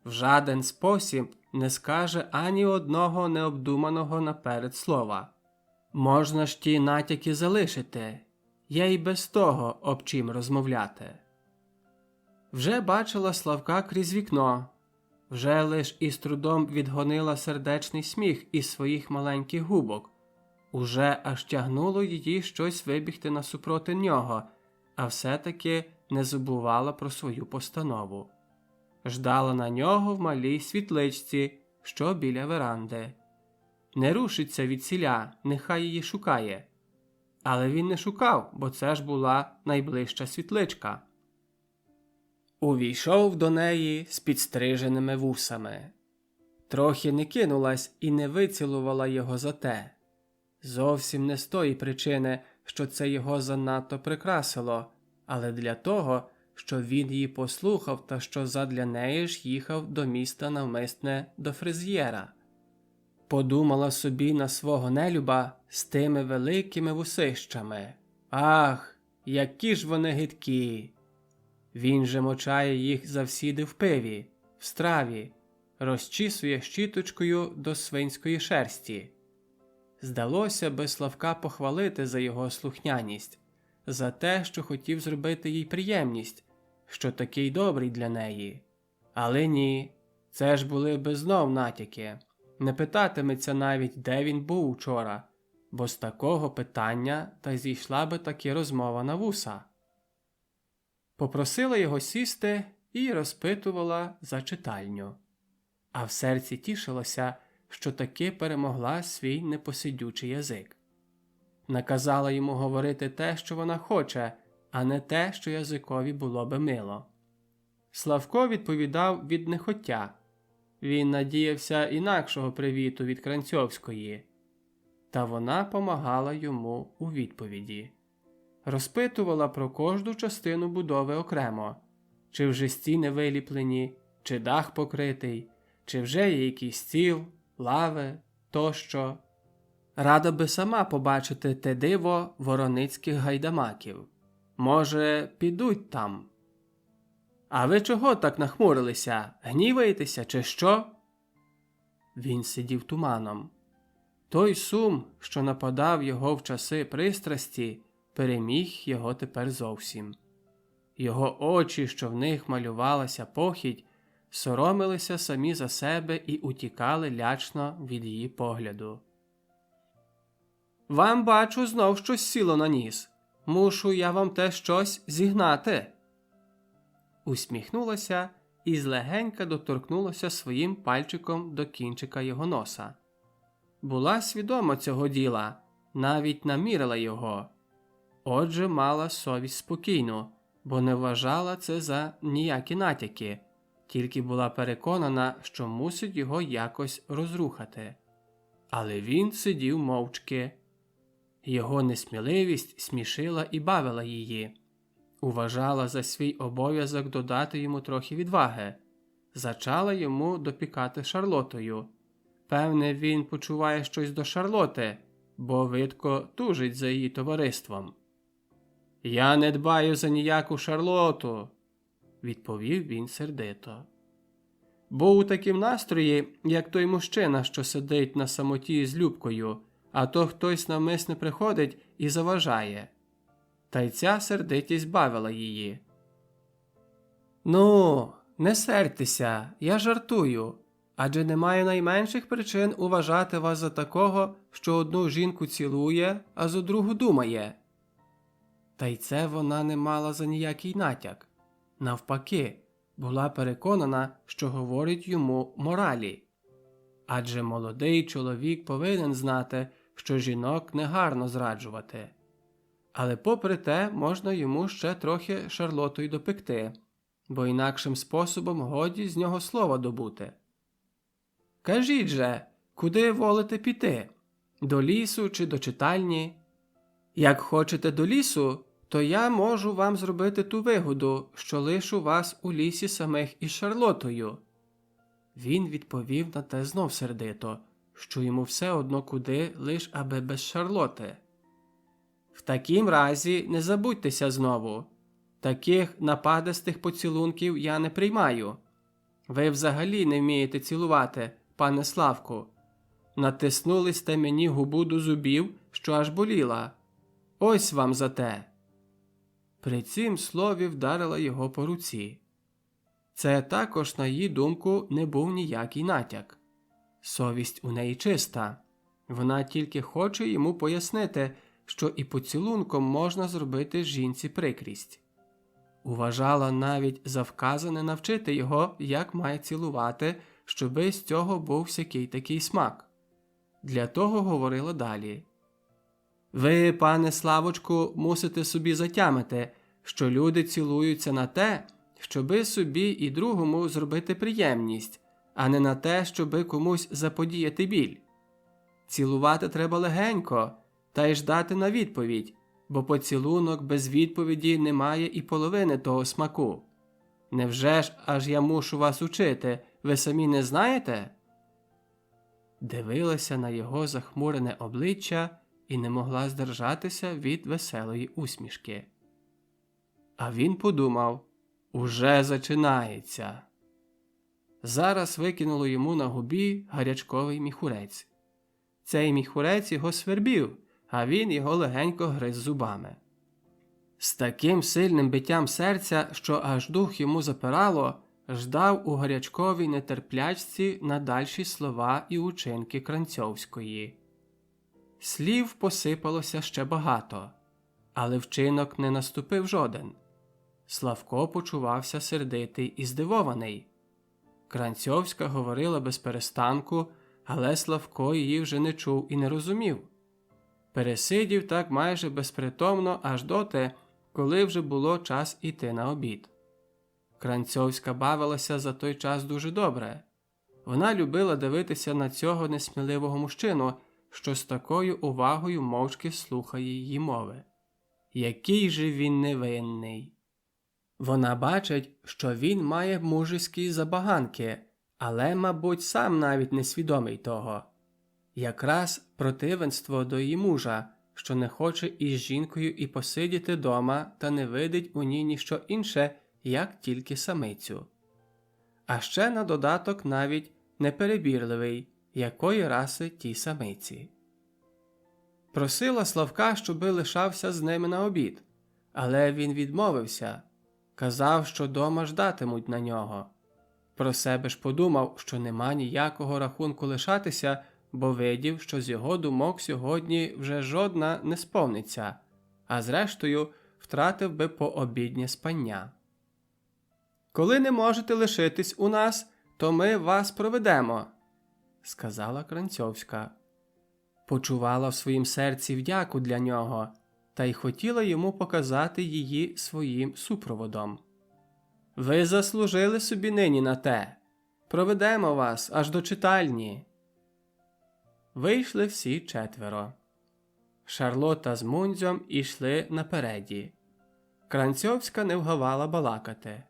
В жаден спосіб не скаже ані одного необдуманого наперед слова. Можна ж ті натяки залишити, я й без того об чим розмовляти. Вже бачила Славка крізь вікно, вже лиш із трудом відгонила сердечний сміх із своїх маленьких губок, уже аж тягнуло її щось вибігти насупроти нього, а все-таки не забувала про свою постанову. Ждала на нього в малій світличці, що біля веранди. Не рушиться відсіля, нехай її шукає. Але він не шукав, бо це ж була найближча світличка. Увійшов до неї з підстриженими вусами. Трохи не кинулась і не вицілувала його за те. Зовсім не з тої причини, що це його занадто прикрасило, але для того, що він її послухав та що задля неї ж їхав до міста навмисне до фризьєра. Подумала собі на свого нелюба з тими великими вусищами. Ах, які ж вони гидкі! Він же мочає їх завсіди в пиві, в страві, розчісує щіточкою до свинської шерсті. Здалося би Славка похвалити за його слухняність, за те, що хотів зробити їй приємність, що такий добрий для неї. Але ні, це ж були би знов натяки. Не питатиметься навіть, де він був учора, бо з такого питання та й зійшла би таки розмова на вуса. Попросила його сісти і розпитувала за читальню. А в серці тішилася, що таки перемогла свій непосидючий язик. Наказала йому говорити те, що вона хоче, а не те, що язикові було би мило. Славко відповідав від нехоття. Він надіявся інакшого привіту від Кранцьовської. Та вона помагала йому у відповіді. Розпитувала про кожну частину будови окремо. Чи вже стіни виліплені, чи дах покритий, чи вже є якийсь стіл, лави, тощо. Рада би сама побачити те диво вороницьких гайдамаків. Може, підуть там. А ви чого так нахмурилися? Гніваєтеся, чи що? Він сидів туманом. Той сум, що нападав його в часи пристрасті, переміг його тепер зовсім. Його очі, що в них малювалася похідь, соромилися самі за себе і утікали лячно від її погляду. «Вам, бачу, знов щось сіло на ніс. Мушу я вам те щось зігнати». Усміхнулася і злегенька доторкнулася своїм пальчиком до кінчика його носа. Була свідома цього діла, навіть намірила його. Отже, мала совість спокійну, бо не вважала це за ніякі натяки, тільки була переконана, що мусить його якось розрухати. Але він сидів мовчки. Його несміливість смішила і бавила її. Уважала за свій обов'язок додати йому трохи відваги. Зачала йому допікати Шарлотою. Певне, він почуває щось до Шарлоти, бо видко тужить за її товариством. «Я не дбаю за ніяку Шарлоту», – відповів він сердито. Був у такім настрої, як той мужчина, що сидить на самоті з Любкою, а то хтось навмисне приходить і заважає. Та й ця сердитість бавила її. «Ну, не сердьтеся, я жартую, адже немає найменших причин уважати вас за такого, що одну жінку цілує, а за другу думає». Та й це вона не мала за ніякий натяк. Навпаки, була переконана, що говорить йому моралі. Адже молодий чоловік повинен знати, що жінок негарно зраджувати. Але попри те можна йому ще трохи Шарлотою допекти, бо інакшим способом годі з нього слова добути. «Кажіть же, куди волите піти? До лісу чи до читальні? Як хочете до лісу, то я можу вам зробити ту вигоду, що лишу вас у лісі самих із Шарлотою». Він відповів на те знов сердито, що йому все одно куди, лиш аби без Шарлоти. «В такім разі не забудьтеся знову. Таких нападистих поцілунків я не приймаю. Ви взагалі не вмієте цілувати, пане Славку. Натиснули сте мені губу до зубів, що аж боліла. Ось вам за те». При цім слові вдарила його по руці. Це також, на її думку, не був ніякий натяк. Совість у неї чиста. Вона тільки хоче йому пояснити, що і поцілунком можна зробити жінці прикрість. Уважала навіть за вказане навчити його, як має цілувати, щоби з цього був всякий такий смак. Для того говорила далі. «Ви, пане Славочку, мусите собі затямити, що люди цілуються на те, щоби собі і другому зробити приємність, а не на те, щоби комусь заподіяти біль. Цілувати треба легенько, та й ждати на відповідь, бо поцілунок без відповіді не має і половини того смаку. Невже ж аж я мушу вас учити, ви самі не знаєте?» Дивилася на його захмурене обличчя і не могла здержатися від веселої усмішки. А він подумав, уже зачинається. Зараз викинуло йому на губі гарячковий міхурець. Цей міхурець його свербів, а він його легенько гриз зубами. З таким сильним биттям серця, що аж дух йому запирало, ждав у гарячковій нетерплячці на дальші слова і учинки Кранцьовської. Слів посипалося ще багато, але вчинок не наступив жоден. Славко почувався сердитий і здивований. Кранцьовська говорила без перестанку, але Славко її вже не чув і не розумів. Пересидів так майже безпритомно аж доти, коли вже було час іти на обід. Кранцьовська бавилася за той час дуже добре. Вона любила дивитися на цього несміливого мужчину, що з такою увагою мовчки слухає її мови. Який же він невинний! Вона бачить, що він має мужеські забаганки, але, мабуть, сам навіть не свідомий того. Якраз противенство до її мужа, що не хоче із жінкою і посидіти дома та не видить у ній ніщо інше, як тільки самицю. А ще на додаток навіть неперебірливий, якої раси ті самиці. Просила Славка, щоби лишався з ними на обід, але він відмовився, казав, що дома ждатимуть на нього. Про себе ж подумав, що нема ніякого рахунку лишатися, бо видів, що з його думок сьогодні вже жодна не сповниться, а зрештою втратив би пообіднє спання. «Коли не можете лишитись у нас, то ми вас проведемо», – сказала Кранцьовська. Почувала в своїм серці вдяку для нього, та й хотіла йому показати її своїм супроводом. «Ви заслужили собі нині на те. Проведемо вас аж до читальні». Вийшли всі четверо. Шарлота з Мундзем ішли напереді. Кранцьовська не вгавала балакати.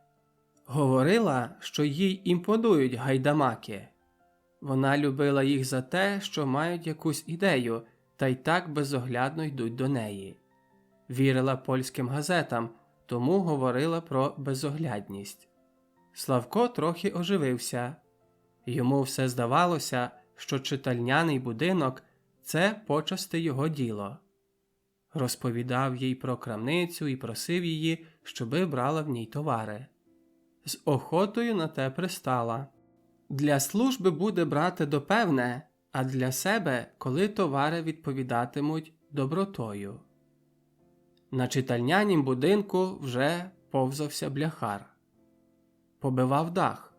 Говорила, що їй імпонують гайдамаки. Вона любила їх за те, що мають якусь ідею, та й так безоглядно йдуть до неї. Вірила польським газетам, тому говорила про безоглядність. Славко трохи оживився. Йому все здавалося, що читальняний будинок – це почасти його діло. Розповідав їй про крамницю і просив її, щоби брала в ній товари. З охотою на те пристала. Для служби буде брати допевне, а для себе, коли товари відповідатимуть добротою. На читальнянім будинку вже повзався бляхар. Побивав дах.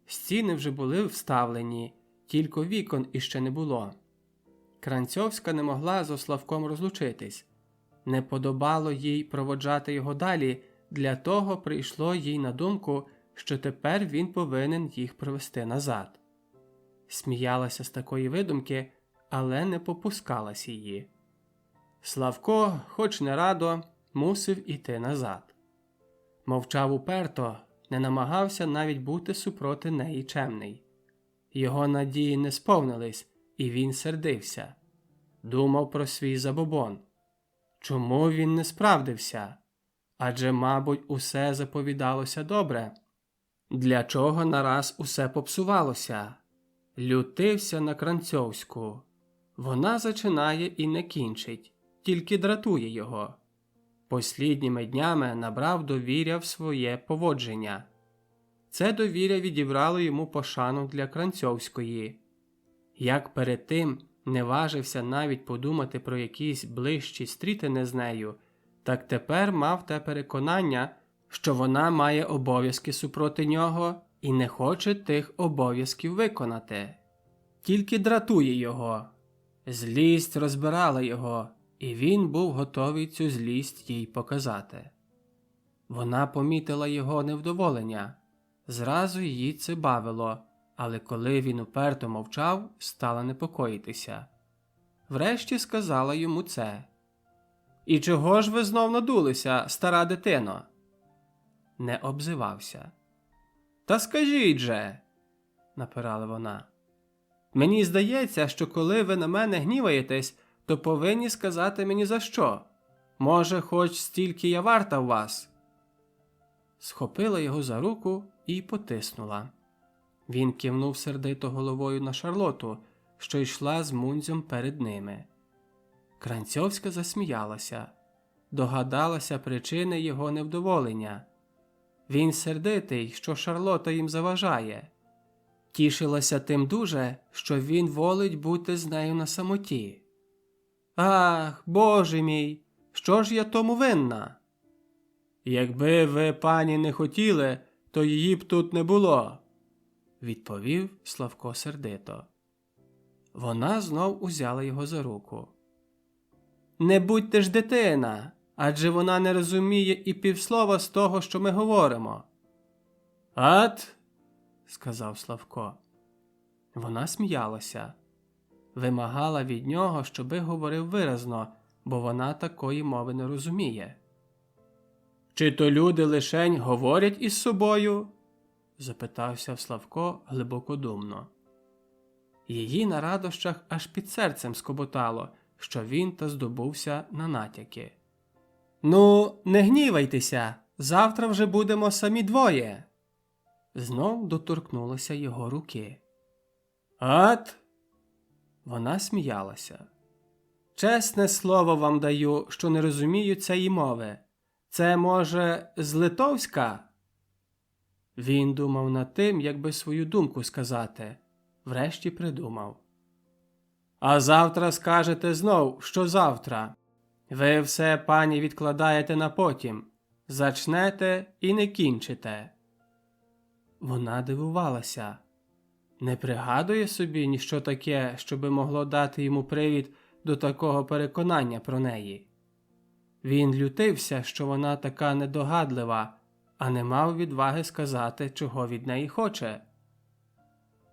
Стіни вже були вставлені, тільки вікон іще не було. Кранцьовська не могла зо Славком розлучитись. Не подобало їй проводжати його далі, для того прийшло їй на думку, що тепер він повинен їх привести назад. Сміялася з такої видумки, але не попускалась її. Славко, хоч не радо, мусив іти назад. Мовчав уперто, не намагався навіть бути супроти неї чемний. Його надії не сповнились, і він сердився. Думав про свій забобон. Чому він не справдився? Адже, мабуть, усе заповідалося добре. Для чого нараз усе попсувалося? Лютився на Кранцьовську. Вона зачинає і не кінчить, тільки дратує його. Послідніми днями набрав довір'я в своє поводження. Це довір'я відібрало йому пошану для Кранцьовської. Як перед тим не важився навіть подумати про якісь ближчі стрітини з нею, так тепер мав те переконання, що вона має обов'язки супроти нього і не хоче тих обов'язків виконати. Тільки дратує його. Злість розбирала його, і він був готовий цю злість їй показати. Вона помітила його невдоволення. Зразу її це бавило, але коли він уперто мовчав, стала непокоїтися. Врешті сказала йому це. «І чого ж ви знов надулися, стара дитино?» Не обзивався. «Та скажіть же!» – напирала вона. «Мені здається, що коли ви на мене гніваєтесь, то повинні сказати мені за що. Може, хоч стільки я варта в вас?» Схопила його за руку і потиснула. Він кивнув сердито головою на Шарлоту, що йшла з Мундзем перед ними. Кранцьовська засміялася. Догадалася причини його невдоволення. Він сердитий, що Шарлота їм заважає. Тішилася тим дуже, що він волить бути з нею на самоті. «Ах, Боже мій, що ж я тому винна?» «Якби ви, пані, не хотіли, то її б тут не було», – відповів Славко сердито. Вона знов узяла його за руку. «Не будьте ж дитина, адже вона не розуміє і півслова з того, що ми говоримо». «Ат!» – сказав Славко. Вона сміялася. Вимагала від нього, щоби говорив виразно, бо вона такої мови не розуміє. «Чи то люди лишень говорять із собою?» – запитався Славко глибокодумно. Її на радощах аж під серцем скоботало, що він та здобувся на натяки. «Ну, не гнівайтеся, завтра вже будемо самі двоє!» Знов доторкнулася його руки. «От!» Вона сміялася. «Чесне слово вам даю, що не розумію цієї мови. Це, може, з литовська?» Він думав над тим, як би свою думку сказати. Врешті придумав. «А завтра скажете знов, що завтра. Ви все, пані, відкладаєте на потім. Зачнете і не кінчите». Вона дивувалася. Не пригадує собі ніщо таке, щоби могло дати йому привід до такого переконання про неї. Він лютився, що вона така недогадлива, а не мав відваги сказати, чого від неї хоче.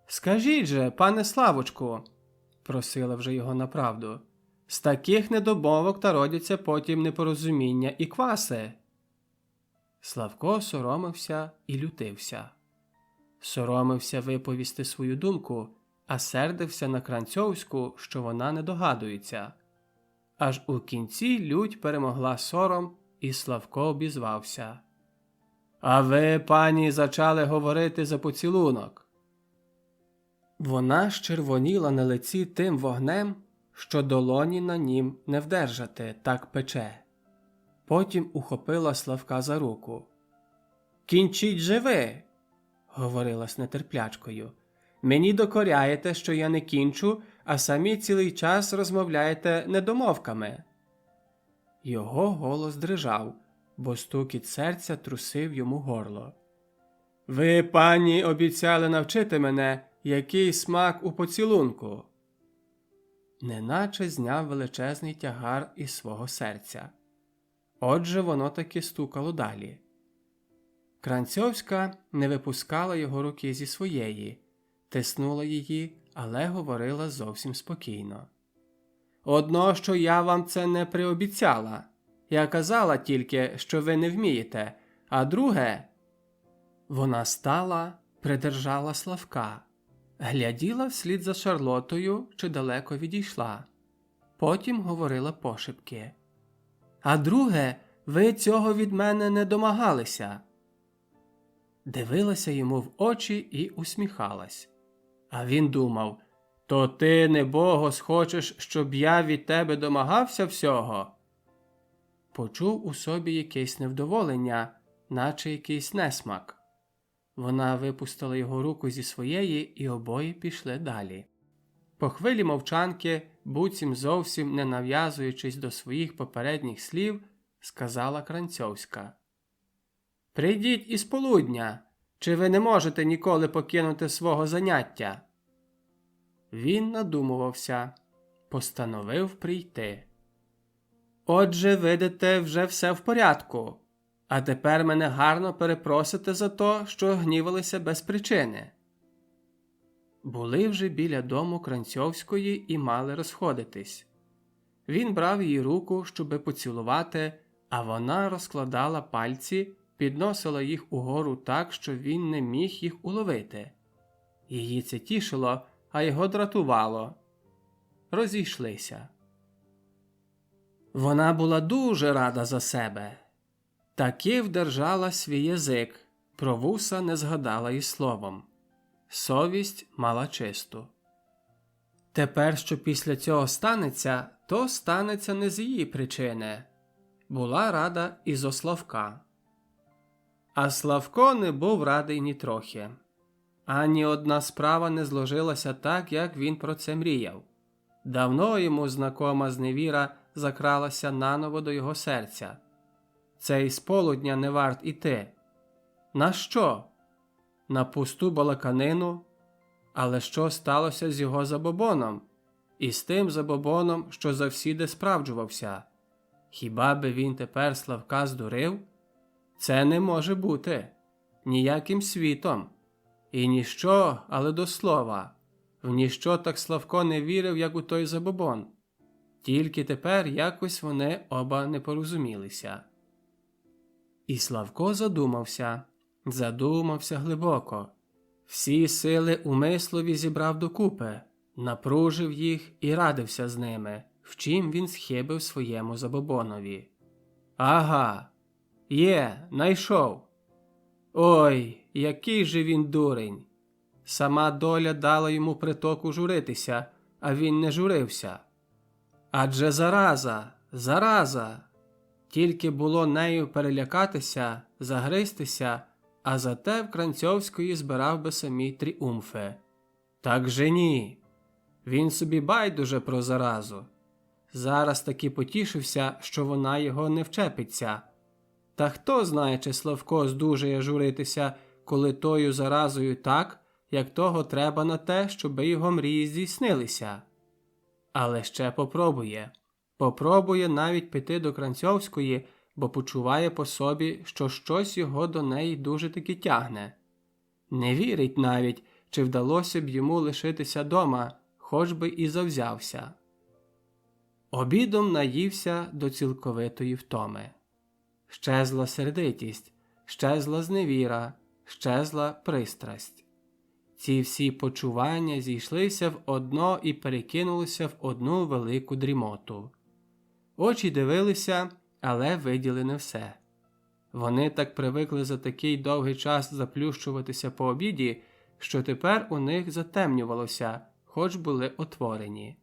«Скажіть же, пане Славочку», – просила вже його направду, – «з таких недомовок та родяться потім непорозуміння і кваси». Славко соромився і лютився. Соромився виповісти свою думку, а сердився на Кранцьовську, що вона не догадується. Аж у кінці лють перемогла сором, і Славко обізвався. «А ви, пані, зачали говорити за поцілунок». Вона щервоніла на лиці тим вогнем, що долоні на нім не вдержати, так пече. Потім ухопила Славка за руку. «Кінчіть же ви!» – говорила з нетерплячкою. «Мені докоряєте, що я не кінчу, а самі цілий час розмовляєте недомовками». Його голос дрижав, бо стукіт серця трусив йому горло. «Ви, пані, обіцяли навчити мене, який смак у поцілунку». Неначе зняв величезний тягар із свого серця. Отже, воно таки стукало далі. Кранцьовська не випускала його руки зі своєї, тиснула її, але говорила зовсім спокійно. «Одно, що я вам це не приобіцяла. Я казала тільки, що ви не вмієте, а друге...» Вона стала, придержала Славка, гляділа вслід за Шарлотою, чи далеко відійшла. Потім говорила пошепки. «А друге, ви цього від мене не домагалися». Дивилася йому в очі і усміхалась. А він думав, то ти, небогос, хочеш, щоб я від тебе домагався всього? Почув у собі якесь невдоволення, наче якийсь несмак. Вона випустила його руку зі своєї, і обоє пішли далі. По хвилі мовчанки, буцім зовсім не нав'язуючись до своїх попередніх слів, сказала Кранцьовська. «Прийдіть із полудня, чи ви не можете ніколи покинути свого заняття?» Він надумувався, постановив прийти. «Отже, видите, вже все в порядку, а тепер мене гарно перепросите за то, що гнівалися без причини». Були вже біля дому Кранцьовської і мали розходитись. Він брав її руку, щоби поцілувати, а вона розкладала пальці, підносила їх угору так, що він не міг їх уловити. Її це тішило, а його дратувало. Розійшлися. Вона була дуже рада за себе. Таки вдержала свій язик, про вуса не згадала і словом. Совість мала чисту. Тепер, що після цього станеться, то станеться не з її причини. Була рада і зо Славка. А Славко не був радий нітрохи. Ані одна справа не зложилася так, як він про це мріяв. Давно йому знакома зневіра закралася наново до його серця. Цей з полудня не варт іти. На що? На пусту балаканину? Але що сталося з його забобоном? І з тим забобоном, що завсіди справджувався? Хіба би він тепер Славка здурив? Це не може бути. Ніяким світом. І ніщо, але до слова. В ніщо так Славко не вірив, як у той забобон. Тільки тепер якось вони оба не порозумілися. І Славко задумався глибоко. Всі сили у мислові зібрав докупи, напружив їх і радився з ними, в чим він схибив своєму забобонові. Ага, найшов. Ой, який же він дурень. Сама доля дала йому притоку журитися, а він не журився. Адже зараза. Тільки було нею перелякатися, загристися, а зате в Кранцьовської збирав би самі тріумфи. Так же ні. Він собі байдуже про заразу. Зараз таки потішився, що вона його не вчепиться. Та хто знає, чи Славко здужає журитися, коли тою заразою так, як того треба на те, щоби його мрії здійснилися. Але ще попробує. Попробує навіть піти до Кранцьовської, бо почуває по собі, що щось його до неї дуже таки тягне. Не вірить навіть, чи вдалося б йому лишитися дома, хоч би і завзявся. Обідом наївся до цілковитої втоми. Щезла сердитість, щезла зневіра, щезла пристрасть. Ці всі почування зійшлися в одно і перекинулися в одну велику дрімоту. Очі дивилися, але виділи не все. Вони так привикли за такий довгий час заплющуватися по обіді, що тепер у них затемнювалося, хоч були отворені.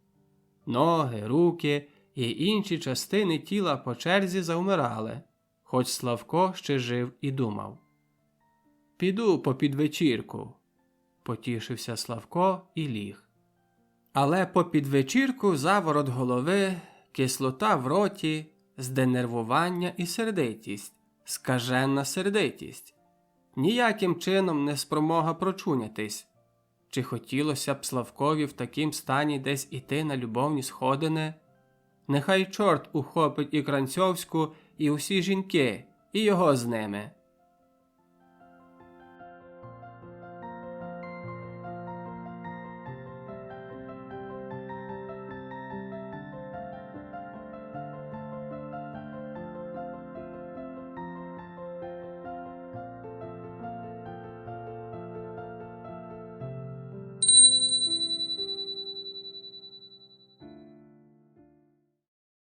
Ноги, руки і інші частини тіла по черзі завмирали, хоч Славко ще жив і думав. «Піду попід вечірку», – потішився Славко і ліг. Але попід вечірку заворот голови, кислота в роті, зденервування і сердитість, скаженна сердитість. Ніяким чином не спромога прочунятись. Чи хотілося б Славкові в такім стані десь іти на любовні сходини? Нехай чорт ухопить і Кранцьовську, і усі жінки, і його з ними.